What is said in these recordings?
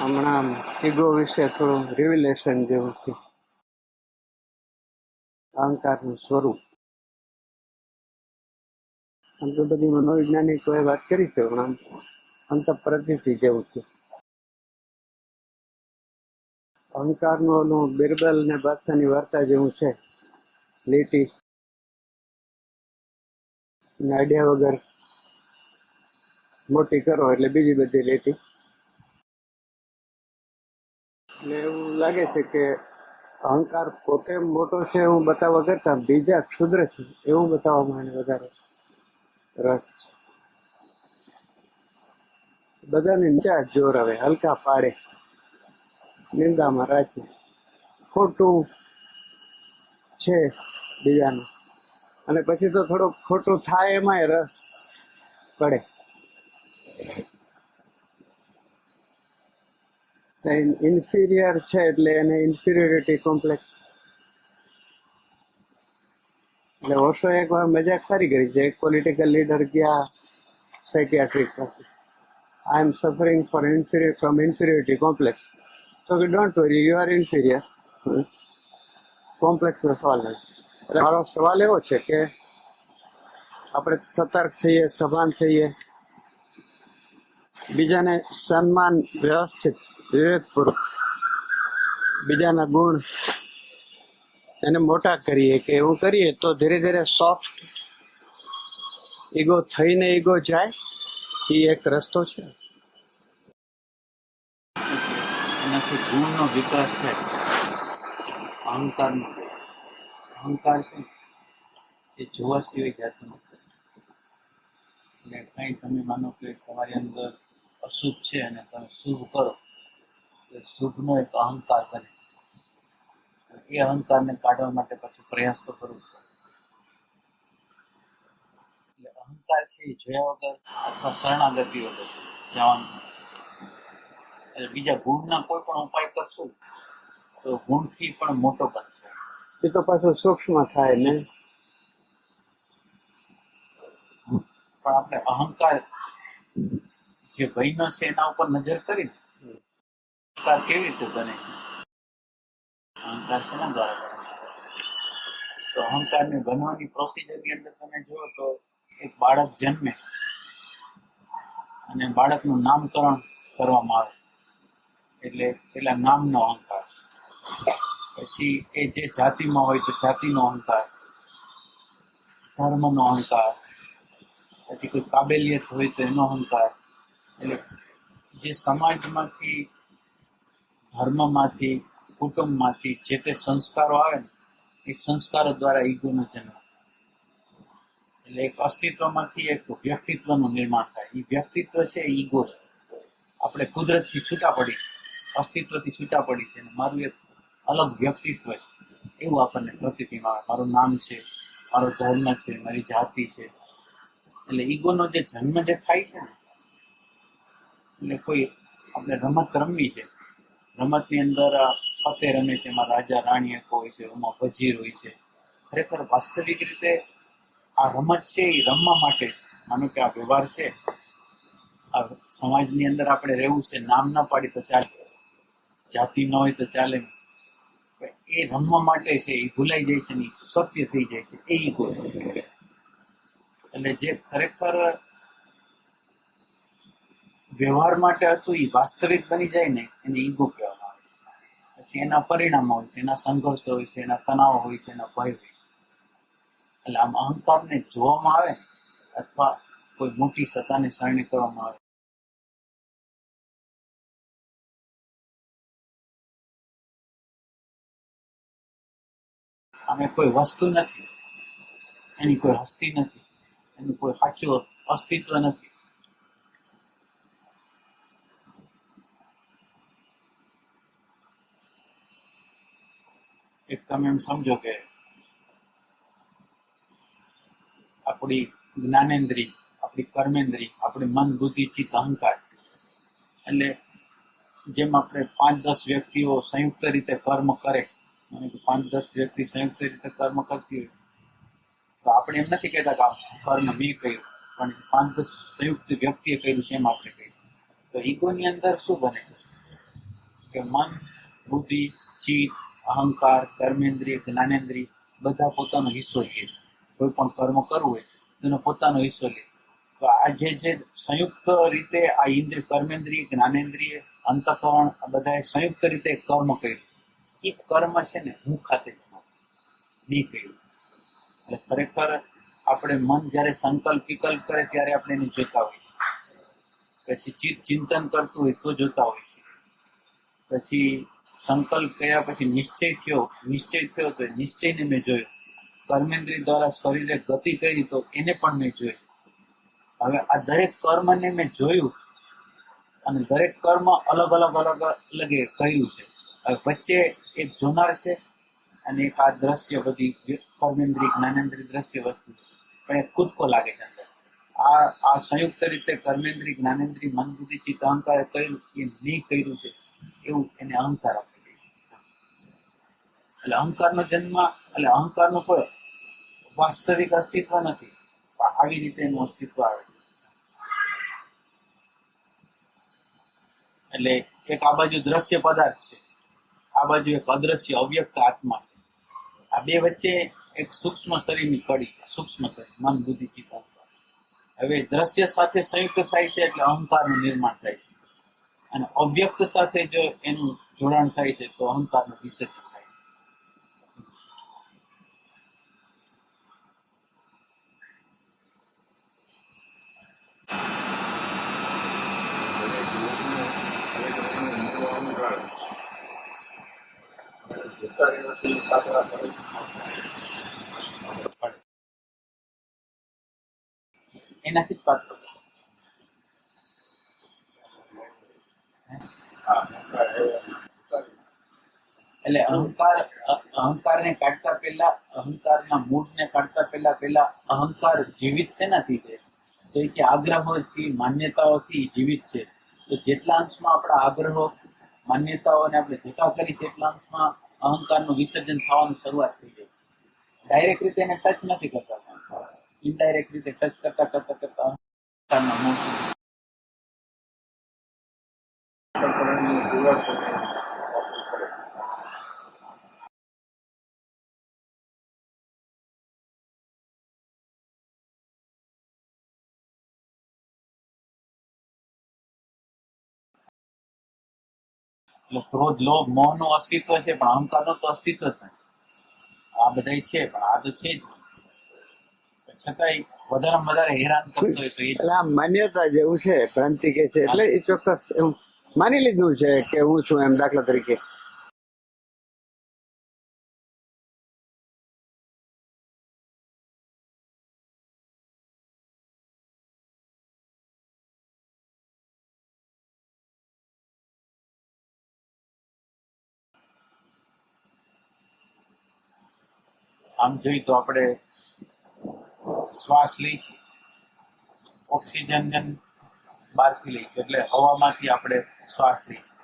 હમણાં ઈગો વિશે થોડું રિવિલેશન જેવું છે. અહંકારનું સ્વરૂપ આમ તો બધી મનોવૈજ્ઞાનિકોએ વાત કરી છે, પણ આમ અંતઃપ્રતિથી જેવું છે. અહંકારનું ઓલું બિરબલ ને બાદશાહની વાર્તા જેવું છે. લીટી આઈડિયા વગર મોટી કરો એટલે બીજી બધી લીટી. એટલે એવું લાગે છે કે અહંકાર પોતે મોટો છે એવું બતાવવા કરતા બીજા ક્ષુદ્ર છે એવું બતાવવામાં એને વધારે રસ છે. બધાને નીચા જોર આવે, હલકા પાડે, નિંદામાં રાખે, ખોટું છે બીજાનું, અને પછી તો થોડું ખોટું થાય એમાંય રસ પડે. ઇન્ફિરિયર છે એટલે એને ઇન્ફિરિયોરિટી કોમ્પ્લેક્સ. એટલે ઓશો એક વાર મજાક સારી કરી છે. એક પોલિટિકલ લીડર ગયા સાયકિયાટ્રિક પાસે, I am suffering from inferiority complex. તો કે don't worry, you are inferior. Complex નો સવાલ નથી. એટલે મારો સવાલ એવો છે કે આપણે સતર્ક થઈએ, સભાન થઈએ, બીજાને સન્માન વ્યવસ્થિત વિવેકપૂર્વક બીજાના ગુણ એને મોટા કરીએ કે એવું કરીએ તો ધીરે ધીરે સોફ્ટ ઈગો થઈને ઈગો જાય. એ એક રસ્તો છે. એનાથી ગુણનો વિકાસ થાય. અહંકાર છે એ જોવા સિવાય જાતું નથી. એટલે કંઈ તમે માનો કે તમારી અંદર અશુભ છે અને તમે શુભ કરો, તો શુભનો એક અહંકાર કરે. એ અહંકારને કાઢવા માટે પછી પ્રયાસ તો કરવો પડે. એટલે અહંકાર છે એ જોયા વગર અથવા શરણાગતિ વગર જવાનું. એટલે બીજા ગુણના કોઈ પણ ઉપાય કરશું તો ગુણથી પણ મોટો બનશે. એ તો પાછું સૂક્ષ્મ થાય ને. પણ આપણે અહંકાર જે ભયનો છે એના ઉપર નજર કરીને અહંકાર કેવી રીતે બને છે, અહંકાર શેના દ્વારા બને છે? તો અહંકારને બનવાની પ્રોસિજરની અંદર તમે જુઓ તો એક બાળક જન્મે અને બાળકનું નામકરણ કરવામાં આવે એટલે પેલા નામનો અહંકાર, પછી એ જે જાતિમાં હોય તો જાતિનો અહંકાર, ધર્મનો અહંકાર, પછી કોઈ કાબેલિયત હોય તો એનો અહંકાર. એટલે જે સમાજમાંથી, ધર્મમાંથી, કુટુંબમાંથી જે તે સંસ્કારો આવે ને એ સંસ્કારો દ્વારા ઈગોનો જન્મ. એટલે એક અસ્તિત્વમાંથી એક વ્યક્તિત્વનું નિર્માણ થાય. એ વ્યક્તિત્વ છે એ ઈગો છે. આપણે કુદરતથી છૂટા પડી છે, અસ્તિત્વથી છૂટા પડી છે, અને મારું એક અલગ વ્યક્તિત્વ છે એવું આપણને પ્રતીતિમાં આવે. મારું નામ છે, મારો ધર્મ છે, મારી જાતિ છે. એટલે ઈગોનો જે જન્મ જે થાય છે ને, એટલે કોઈ આપણે રમત રમવી છે, રમતની અંદર ફતે રમે છે, એમાં રાજા રાણીઓ હોય છે, એમાં વજીર હોય છે. ખરેખર વાસ્તવિક રીતે આ રમત છે એ રમવા માટે છે. માનો કે આ વ્યવહાર છે, આ સમાજની અંદર આપણે રહેવું છે, નામ ના પાડી તો ચાલે, જાતિ ન હોય તો ચાલે, એ રમવા માટે છે. એ ભૂલાઈ જાય છે ને સત્ય થઈ જાય છે, એ ઈગો છે. એટલે જે ખરેખર વ્યવહાર માટે હતું એ વાસ્તવિક બની જાય ને એને ઈગો કહેવામાં આવે છે. પછી એના પરિણામો હોય છે, એના સંઘર્ષ હોય છે, એના તણાવ હોય છે, એના ભય હોય છે. એટલે આમ અહંકારને જોવામાં આવે અથવા કોઈ મોટી સત્તાને શરણે કરવામાં આવે, આમે કોઈ વસ્તુ નથી, એની કોઈ હસ્તી નથી, એનું કોઈ સાચું અસ્તિત્વ નથી. એક તમે એમ સમજો કે આપણી જ્ઞાનેન્દ્રિય, આપણી કર્મેન્દ્રિય, આપણી મન, બુદ્ધિ, ચિત્ત, અહંકાર, એટલે જેમ આપણે 5-10 વ્યક્તિઓ સંયુક્ત રીતે કર્મ કરે, 5-10 વ્યક્તિ સંયુક્ત રીતે કર્મ કરતી હોય તો આપણે એમ નથી કહેતા કે આ કર્મ મેં કર્યું, પણ 5-10 સંયુક્ત વ્યક્તિએ કર્યું છે એમ આપણે કહીશું. તો ઈગોની અંદર શું બને છે? કે મન, બુદ્ધિ, ચિત્ત, અહંકાર, કર્મેન્દ્રિય, જ્ઞાનેન્દ્રિય બધા પોતાનો હિસ્સો લે છે. કોઈ પણ કર્મ કરવું હોય તેનો પોતાનો હિસ્સો લે. તો આ જે સંયુક્ત રીતે આ ઇન્દ્રિય, કર્મેન્દ્રિય, જ્ઞાનેન્દ્રિય, અંતઃકરણ આ બધાએ સંયુક્ત રીતે કર્મ કર્યું. એ કર્મ છે ને હું ખાતે જ નહીં કર્યું. એટલે ખરેખર આપણે મન જ્યારે સંકલ્પ વિકલ્પ કરે ત્યારે આપણે એને જોતા હોય છે. પછી ચિત્ત ચિંતન કરતું હોય તો જોતા હોય છે. પછી સંકલ્પ કર્યા પછી નિશ્ચય થયો તો નિશ્ચયને મેં જોયો. કર્મેન્દ્રિય દ્વારા શરીરે ગતિ કરી તો એને પણ મેં જોયું. હવે આ દરેક કર્મને મેં જોયું અને દરેક કર્મ અલગ કર્યું છે. હવે વચ્ચે એક જોનાર છે અને એક આ દ્રશ્ય બધી કર્મેન્દ્રિય જ્ઞાનેન્દ્રિય દ્રશ્ય વસ્તુ પણ એ ખુદકો લાગે છે અંદર. આ સંયુક્ત રીતે કર્મેન્દ્રિય જ્ઞાનેન્દ્રિય મન બુદ્ધિ ચિત્ત અહંકારે કર્યું એ નહીં કર્યું છે એવું એને અહંકાર આપી દે છે. એટલે અહંકારનો જન્મ, એટલે અહંકારનું કોઈ વાસ્તવિક અસ્તિત્વ નથી, પણ આવી રીતે એનું અસ્તિત્વ આવે છે. એટલે એક આ બાજુ દ્રશ્ય પદાર્થ છે, આ બાજુ એક અદ્રશ્ય અવ્યક્ત આત્મા છે. આ બે વચ્ચે એક સૂક્ષ્મ શરીરની કડી છે, સૂક્ષ્મ શરીર મન બુદ્ધિ ચિત્ત અહંકાર. હવે દ્રશ્ય સાથે સંયુક્ત થાય છે એટલે અહંકારનું નિર્માણ થાય છે, અને અવ્યક્ત સાથે જો એનું જોડાણ થાય છે તો અહંકારનું વિસર્જન થાય છે. એનાથી જ પાત્ર એટલે અહંકારને કાઢતા પહેલા, અહંકારના મૂળને કાઢતા પહેલા અહંકાર જીવિત શેનાથી છે? તો એ કે આગ્રહોથી, માન્યતાઓથી જીવિત છે. તો જેટલા અંશમાં આપણા આગ્રહો માન્યતાઓને આપણે જતા કરી છે એટલા અંશમાં અહંકારનું વિસર્જન થવાની શરૂઆત થઈ જાય છે. ડાયરેક્ટ રીતે એને ટચ નથી કરતા, ઇનડાયરેક્ટ રીતે ટચ કરતા અહંકારના મૂળ સુધી એટલે ક્રોધ, લોભ, મોહનું અસ્તિત્વ છે, પણ અહંકારનું તો અસ્તિત્વ જ નથી. આ બધા છે પણ આ તો છે જ, છતાંય વધારે હેરાન કરતો હોય તો એ એટલે આ માન્યતા જેવું છે, ભ્રાંતિ કે છે, એટલે એ ચોક્કસ એવું માની લીધું છે કે હું છું એમ. દાખલા તરીકે આમ જોઈએ તો આપણે શ્વાસ લઈ છીએ, ઓક્સિજન બહારથી લઈ છીએ, એટલે હવામાંથી આપણે શ્વાસ લઈ છીએ.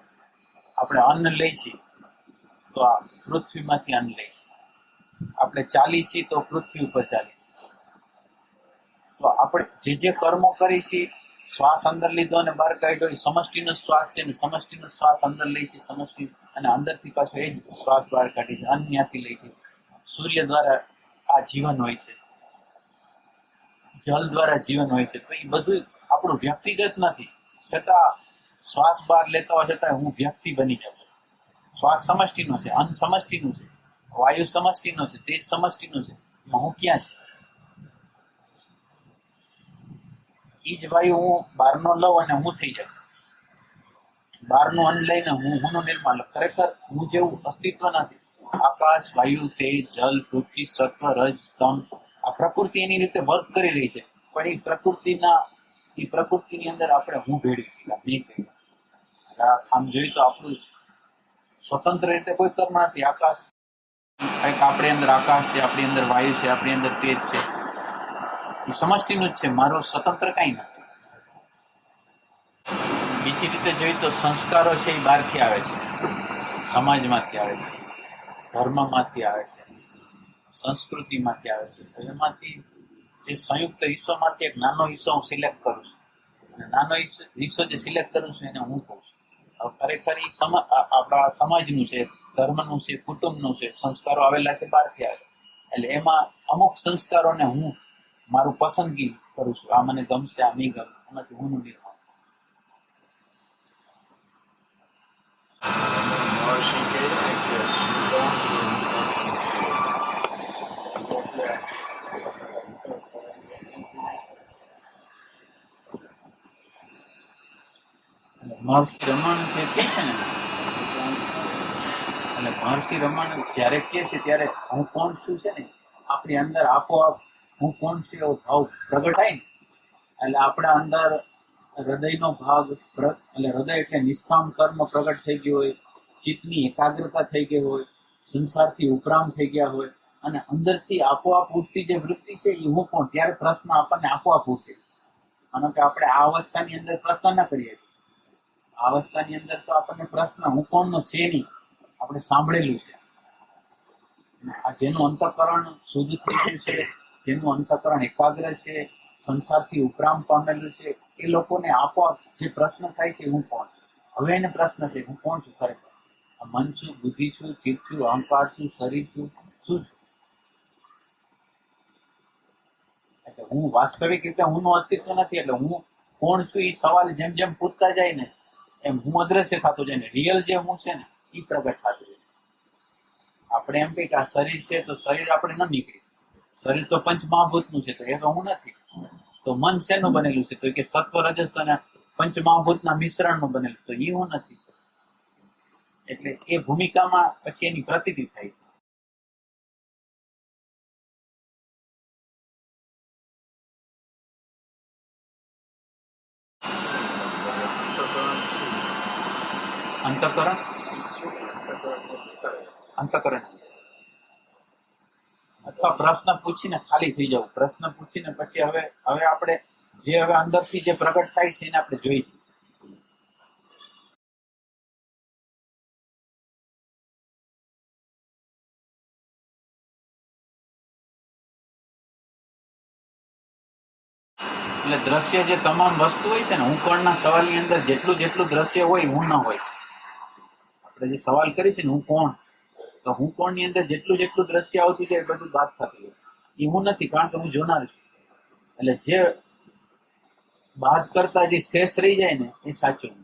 આપણે અન્ન લઈ છીએ તો આ પૃથ્વીમાંથી અન્ન લઈ છીએ. આપણે ચાલી છીએ તો પૃથ્વી ઉપર ચાલી છીએ. તો આપણે જે કર્મો કરી છીએ, શ્વાસ અંદર લીધો અને બહાર કાઢ્યો, એ સમષ્ટિનો શ્વાસ છે ને સમષ્ટિનો શ્વાસ અંદર લઈ છે સમષ્ટિ, અને અંદરથી પાછો એ જ શ્વાસ બહાર કાઢી છે, અન્ન ત્યાંથી લઈ છે. સૂર્ય દ્વારા આ જીવન હોય છે, જલ દ્વારા જીવન હોય છે. તો એ બધું આપણું વ્યક્તિગત નથી, છતાં શ્વાસ બહાર લેતા હોય છતાં હું વ્યક્તિ બની જાઉં છું. શ્વાસ સમષ્ટિનો છે, અન્ન સમષ્ટિનું છે, વાયુ સમષ્ટિનો છે, તેજ સમષ્ટિનું છે. હું ક્યાં છે? એ જ વાયુ હું બહારનો લઉં અને હું થઈ જાઉં. બહારનું અન્ન લઈને હુંનું નિર્માણ. ખરેખર હું જેવું અસ્તિત્વ નથી. આકાશ, વાયુ, તેજ, જલ, પૃથ્વી, સત્વ, રજ, તમ, આ પ્રકૃતિ એની રીતે વર્ક કરી રહી છે, પણ એ પ્રકૃતિની અંદર આપણે હું ભેળવી છીએ. આમ જોઈએ તો આપણું સ્વતંત્ર રીતે કોઈ કર્મ નથી. આકાશ, આપણી અંદર આકાશ છે, આપણી અંદર વાયુ છે, આપણી અંદર તેજ છે, એ સમષ્ટિનું જ છે, મારું સ્વતંત્ર કઈ નથી. બીજી રીતે જોઈએ તો સંસ્કારો છે એ બહારથી આવે છે, સમાજમાંથી આવે છે, ધર્મમાંથી આવે છે, સંસ્કૃતિમાંથી આવે છે. તો એમાંથી જે સંયુક્ત હિસ્સોમાંથી એક નાનો હિસ્સો હું સિલેક્ટ કરું છું, અને નાનો હિસ્સો જે સિલેક્ટ કરું છું એને હું કહું છું. હવે ખરેખર ઈ આપણા સમાજનું છે, ધર્મનું છે, કુટુંબનું છે, સંસ્કારો આવેલા છે બહારથી આવે. એટલે એમાં અમુક સંસ્કારોને હું મારું પસંદગી કરું છું, આ મને ગમશે, આ નહીં ગમે, એમાંથી હું નિર્માણ. મહર્ષિ કહે ને કે મહર્ષિ રમણ જે કે છે ને, એટલે મહર્ષિ રમણ જયારે કે છે ત્યારે હું કોણ છું છે ને, આપણી અંદર આપોઆપ હું કોણ છું એવો ભાવ પ્રગટ થાય ને, એટલે આપણા અંદર હૃદયનો ભાગ એટલે હૃદય એટલે નિષ્કામ કર્મ પ્રગટ થઈ ગયું હોય, ચિત્તની એકાગ્રતા થઈ ગઈ હોય, સંસારથી ઉપરામ થઈ ગયા હોય, અને અંદરથી આપોઆપ ઉઠતી જે વૃત્તિ છે એ હું કોણ, ત્યારે પ્રશ્ન આપણને આપોઆપ ઉઠે. અને કે આપણે આ અવસ્થાની અંદર પ્રશ્ન ના કરીએ, આ અવસ્થાની અંદર તો આપણને પ્રશ્ન હું કોણનો છે નહીં, આપણે સાંભળેલું છે. આ જેનું અંતઃકરણ શુદ્ધ થઈ ગયું છે, જેનું અંતઃકરણ એકાગ્ર છે, સંસારથી ઉપરામ પામેલું છે, એ લોકોને આપોઆપ જે પ્રશ્ન થાય છે હું કોણ છું. હવે એને પ્રશ્ન છે હું કોણ છું ખરેખર, મન છું, બુદ્ધિ છું, ચિત્ત છું, અહંકાર છું, શરીર છું, શું છું. એટલે હું વાસ્તવિક રીતે હું નું અસ્તિત્વ નથી. એટલે હું કોણ છું એ સવાલ જેમ જેમ પૂછતા જાય ને એમ હું અદ્રશ્ય થતો જાય ને, રિયલ જે હું છે ને એ પ્રગટ થતું જાય. આપણે એમ કહીએ કે આ શરીર છે તો શરીર આપણે ન નીકળી, શરીર તો પંચમહાભૂતનું છે, તો એ તો હું નથી. તો મન શેનું બનેલું છે, તો કે સત્વ રજસ અને પંચમહાભૂતના મિશ્રણનું બનેલું, તો એ હું નથી. એટલે એ ભૂમિકામાં પછી એની પ્રતીતિ થાય છે. અંતઃકરણ અંતઃકરણ અથવા પ્રશ્ન પૂછીને ખાલી થઈ જવું, પ્રશ્ન પૂછીને પછી હવે આપણે જે હવે અંદરથી જે પ્રગટ થાય છે એને આપણે જોઈશું. એટલે દ્રશ્ય જે તમામ વસ્તુ હોય છે ને, હું કોણના સવાલની અંદર જેટલું જેટલું દ્રશ્ય હોય હું ન હોય. આપણે જે સવાલ કરી છે ને હું કોણ, તો હું કોણની અંદર જેટલું જેટલું દ્રશ્ય આવતું જાય એ બધું બાદ થતું હોય. એ હું નથી, કારણ કે હું જોનાર છું. એટલે જે બાદ કરતા જે શેષ રહી જાય ને એ સાચું.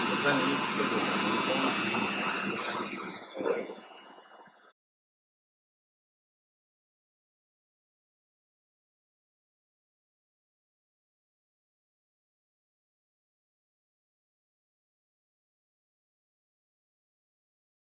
બધાને ઈ જ કીધું.